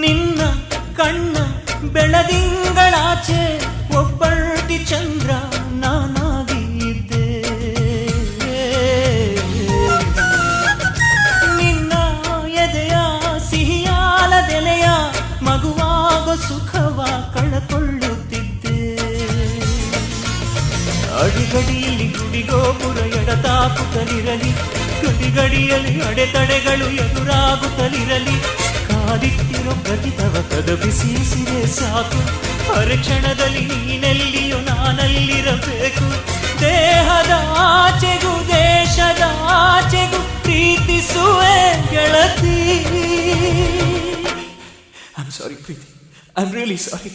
ನಿನ್ನ ಕಣ್ಣ ಬೆಳದಿಂಗಳಾಚೆ ಒಬ್ಬಳ್ತಿ ಚಂದ್ರ ನಾನಾಗಿದ್ದೆ. ನಿನ್ನ ಎದೆಯ ಸಿಹಿಯಾಲದೆಲೆಯ ಮಗುವಾಗ ಸುಖವ ಕಳಕೊಳ್ಳುತ್ತಿದ್ದೆ. ಅಡಿಗಡಿಯಲ್ಲಿ ಗುಡಿಗೋಪುರ ಎಡತಾಕುತ್ತಲಿರಲಿ, ಗಡಿಗಡಿಯಲ್ಲಿ ಅಡೆತಡೆಗಳು ಎದುರಾಗುತ್ತಲಿರಲಿ. ಕಾದಿಟ್ಟಿರೋ ಪ್ರತಿತವ ಕದಬಿಸಿಸಿರೆ ಸಾಕು, ಪರೀಕ್ಷಣದಲ್ಲಿ ನೀನೆಲ್ಲಿಯೋ ನಾನಲ್ಲಿರಬೇಕು. ದೇಹದ ಆಚೆಗೂ ದೇಶದ ಆಚೆಗೂ ಪ್ರೀತಿಸುವೆ ಗೆಳತಿ. I'm sorry Preethi, I'm really sorry.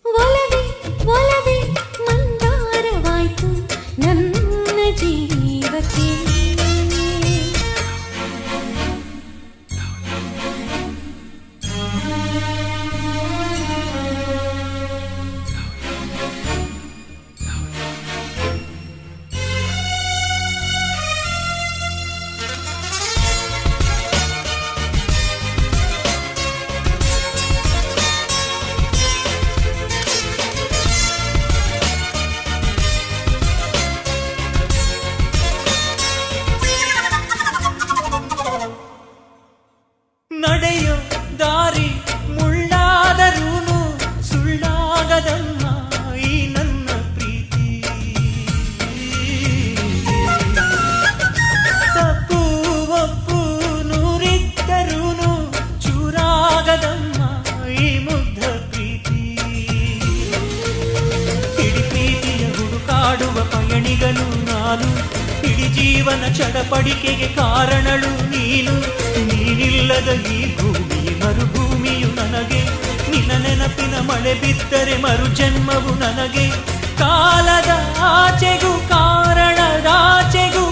ಒಲವೇ ಒಲವೇ ಮಂದಾರವಾಯ್ತು ನನ್ನ ಜೀವಕ್ಕೆ. ನಡೆಯೋ ದಾರಿ ಮುಳ್ಳಾದರೂನು ಸುಳ್ಳಾಗದಮ್ಮ ಈ ನನ್ನ ಪ್ರೀತಿ. ತಪ್ಪು ಒಪ್ಪು ನೂರಿದ್ದರೂನು ಚೂರಾಗದಮ್ಮ ಈ ಮುಗ್ಧ ಪ್ರೀತಿ. ಇಡೀ ಪ್ರೀತಿಯ ಹುಡುಕಾಡುವ ಪಯಣಿಗನು ನಾನು, ಇಡೀ ಜೀವನ ಚಡಪಡಿಕೆಗೆ ಕಾರಣಳು ನೀನು. ನೀನಿಲ್ಲದ ಈ ಭೂಮಿ ಮರುಭೂಮಿಯು ನನಗೆ, ನಿನ್ನ ನೆನಪಿನ ಮಳೆ ಬಿದ್ದರೆ ಮರುಜನ್ಮವು ನನಗೆ. ಕಾಲದ ಆಚೆಗೂ ಕಾರಣದ ಆಚೆಗೂ